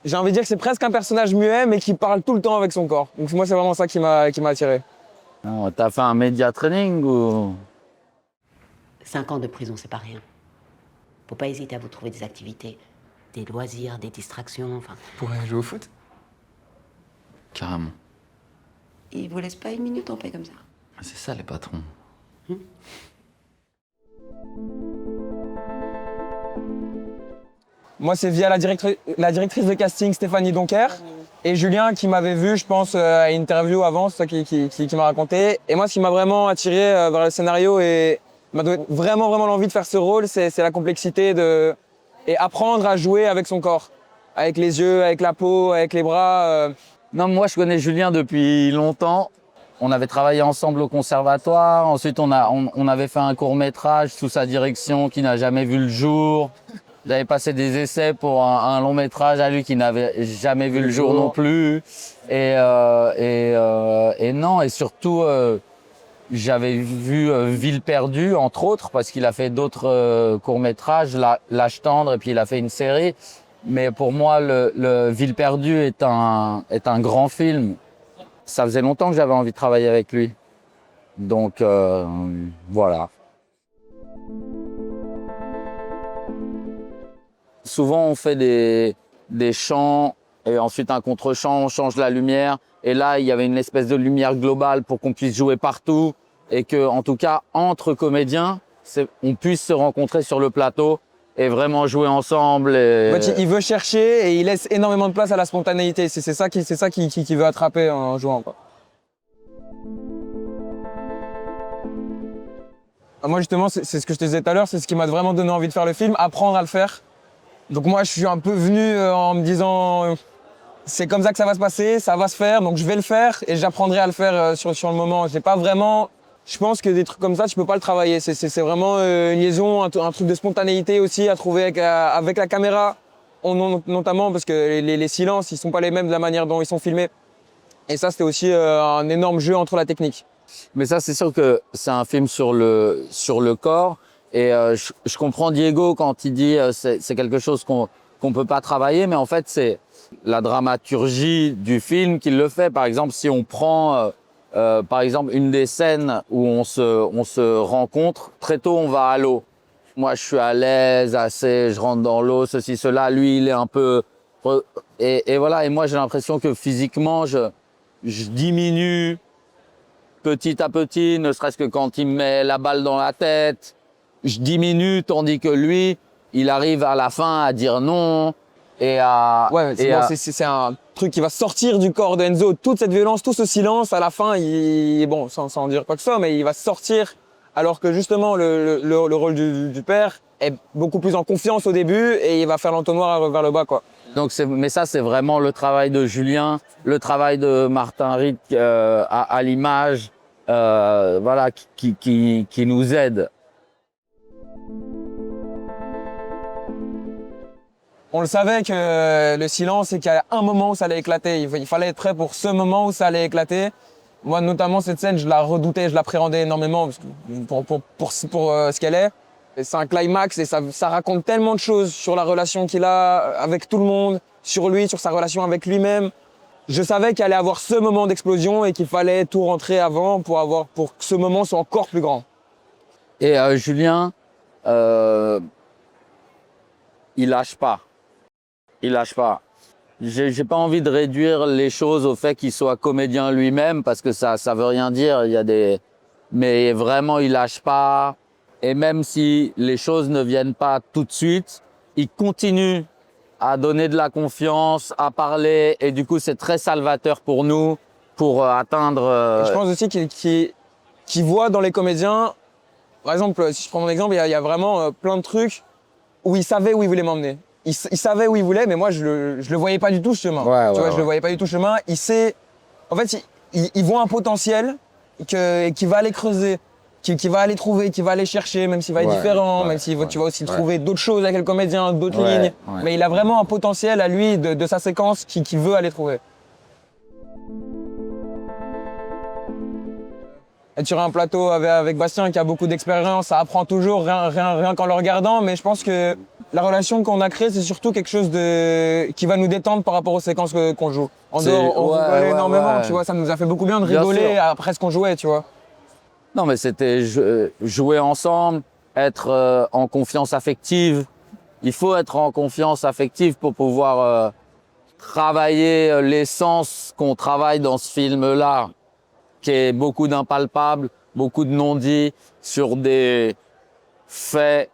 j'ai envie de dire que c'est presque un personnage muet, mais qui parle tout le temps avec son corps. Donc moi, c'est vraiment ça qui m'a attiré. T'as fait un média training ou... 5 ans de prison, c'est pas rien. Faut pas hésiter à vous trouver des activités, des loisirs, des distractions, enfin. Pour aller jouer au foot? Carrément. Ils vous laissent pas une minute en paix comme ça. C'est ça les patrons. Moi, c'est via la directrice de casting Stéphanie Donker et Julien qui m'avait vu, je pense, à une interview avant, c'est ça qui m'a raconté. Et moi, ce qui m'a vraiment attiré vers le scénario et m'a donné vraiment l'envie de faire ce rôle, c'est la complexité et apprendre à jouer avec son corps, avec les yeux, avec la peau, avec les bras. Non, moi je connais Julien depuis longtemps. On avait travaillé ensemble au conservatoire. Ensuite, on avait fait un court-métrage sous sa direction qui n'a jamais vu le jour. J'avais passé des essais pour un long-métrage à lui qui n'avait jamais vu le jour non plus. Et non, et surtout, j'avais vu Ville perdue, entre autres, parce qu'il a fait d'autres courts-métrages, L'âge tendre, et puis il a fait une série. Mais pour moi, le Ville perdue est un grand film. Ça faisait longtemps que j'avais envie de travailler avec lui. Donc, voilà. Souvent, on fait des chants et ensuite un contre-champ, on change la lumière. Et là, il y avait une espèce de lumière globale pour qu'on puisse jouer partout et que, en tout cas, entre comédiens, on puisse se rencontrer sur le plateau et vraiment jouer ensemble. En fait, il veut chercher et il laisse énormément de place à la spontanéité. C'est ça qu'il veut attraper en jouant, quoi. Moi, justement, c'est ce que je te disais tout à l'heure, c'est ce qui m'a vraiment donné envie de faire le film, apprendre à le faire. Donc moi, je suis un peu venu en me disant, c'est comme ça que ça va se passer, ça va se faire, donc je vais le faire et j'apprendrai à le faire sur le moment. J'ai pas vraiment... Je pense que des trucs comme ça, tu peux pas le travailler. C'est vraiment une liaison, un truc de spontanéité aussi à trouver avec la caméra, notamment parce que les silences, ils sont pas les mêmes de la manière dont ils sont filmés. Et ça, c'était aussi un énorme jeu entre la technique. Mais ça, c'est sûr que c'est un film sur le corps. Et je comprends Diego quand il dit c'est quelque chose qu'on peut pas travailler, mais en fait, c'est la dramaturgie du film qui le fait. Par exemple, si on prend... par exemple, une des scènes où on se rencontre, très tôt, on va à l'eau. Moi, je suis à l'aise, assez, je rentre dans l'eau, ceci, cela. Lui, il est un peu... Et voilà, et moi, j'ai l'impression que physiquement, je diminue petit à petit, ne serait-ce que quand il me met la balle dans la tête. Je diminue, tandis que lui, il arrive à la fin à dire non. Ouais, c'est un truc qui va sortir du corps d'Enzo. Toute cette violence, tout ce silence, à la fin, bon, sans en dire quoi que ce soit, mais il va sortir. Alors que justement, le rôle du père est beaucoup plus en confiance au début et il va faire l'entonnoir vers le bas, quoi. Donc mais ça, c'est vraiment le travail de Julien, le travail de Martin Ritt à l'image, voilà, qui nous aide. On le savait que le silence, c'est qu'il y a un moment où ça allait éclater. Il fallait être prêt pour ce moment où ça allait éclater. Moi, notamment, cette scène, je la redoutais, je l'appréhendais énormément parce que pour ce qu'elle est. C'est un climax et ça raconte tellement de choses sur la relation qu'il a avec tout le monde, sur lui, sur sa relation avec lui-même. Je savais qu'il allait avoir ce moment d'explosion et qu'il fallait tout rentrer avant pour que ce moment soit encore plus grand. Et Julien, il lâche pas. Il lâche pas. J'ai pas envie de réduire les choses au fait qu'il soit comédien lui-même parce que ça veut rien dire. Mais vraiment, il lâche pas. Et même si les choses ne viennent pas tout de suite, il continue à donner de la confiance, à parler. Et du coup, c'est très salvateur pour nous pour atteindre... Je pense aussi qu'il voit dans les comédiens, par exemple, si je prends mon exemple, il y a vraiment plein de trucs où il savait où il voulait m'emmener. Il savait où il voulait, mais moi, je le voyais pas du tout, ce chemin. Je le voyais pas du tout, ce chemin. Il sait... En fait, il voit un potentiel qui va aller creuser, qui va aller trouver, qui va aller chercher, même s'il va être différent, même si tu vas aussi trouver d'autres choses avec le comédien, d'autres lignes. Mais il a vraiment un potentiel à lui, de sa séquence, qu'il veut aller trouver. Être sur un plateau avec Bastien qui a beaucoup d'expérience, ça apprend toujours, rien qu'en le regardant, mais je pense que la relation qu'on a créée, c'est surtout quelque chose qui va nous détendre par rapport aux séquences qu'on joue. En dehors, on rigolait énormément, tu vois, ça nous a fait beaucoup bien de rigoler après ce qu'on jouait, tu vois. Non, mais c'était jouer ensemble, être en confiance affective. Il faut être en confiance affective pour pouvoir travailler l'essence qu'on travaille dans ce film-là, qui est beaucoup d'impalpables, beaucoup de non-dits sur des faits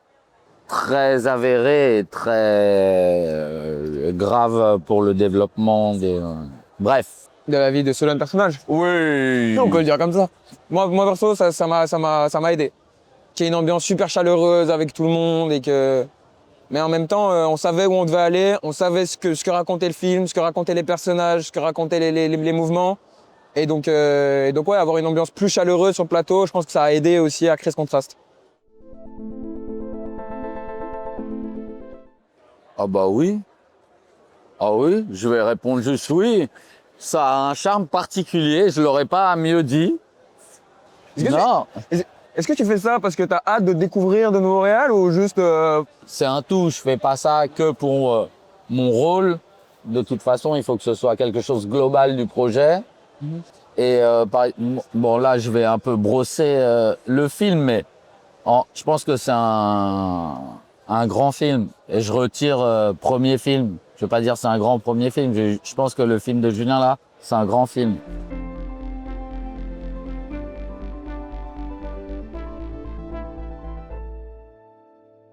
très avérés et très graves pour le développement des... bref. De la vie de ce personnage. Oui. On peut le dire comme ça. Moi perso, ça m'a aidé. Qu'il y ait une ambiance super chaleureuse avec tout le monde et que... Mais en même temps, on savait où on devait aller, on savait ce que racontait le film, ce que racontaient les personnages, ce que racontaient les mouvements. Et donc ouais, avoir une ambiance plus chaleureuse sur le plateau, je pense que ça a aidé aussi à créer ce contraste. Ah bah oui. Ah oui, je vais répondre juste oui. Ça a un charme particulier, je l'aurais pas mieux dit. Non. Est-ce que tu fais ça parce que tu as hâte de découvrir de nouveaux réals ou juste... C'est un tout, je fais pas ça que pour mon rôle. De toute façon, il faut que ce soit quelque chose de global du projet. Et bon là, je vais un peu brosser le film, mais je pense que c'est un grand film. Et je retire premier film. Je veux pas dire c'est un grand premier film. Je pense que le film de Julien là, c'est un grand film.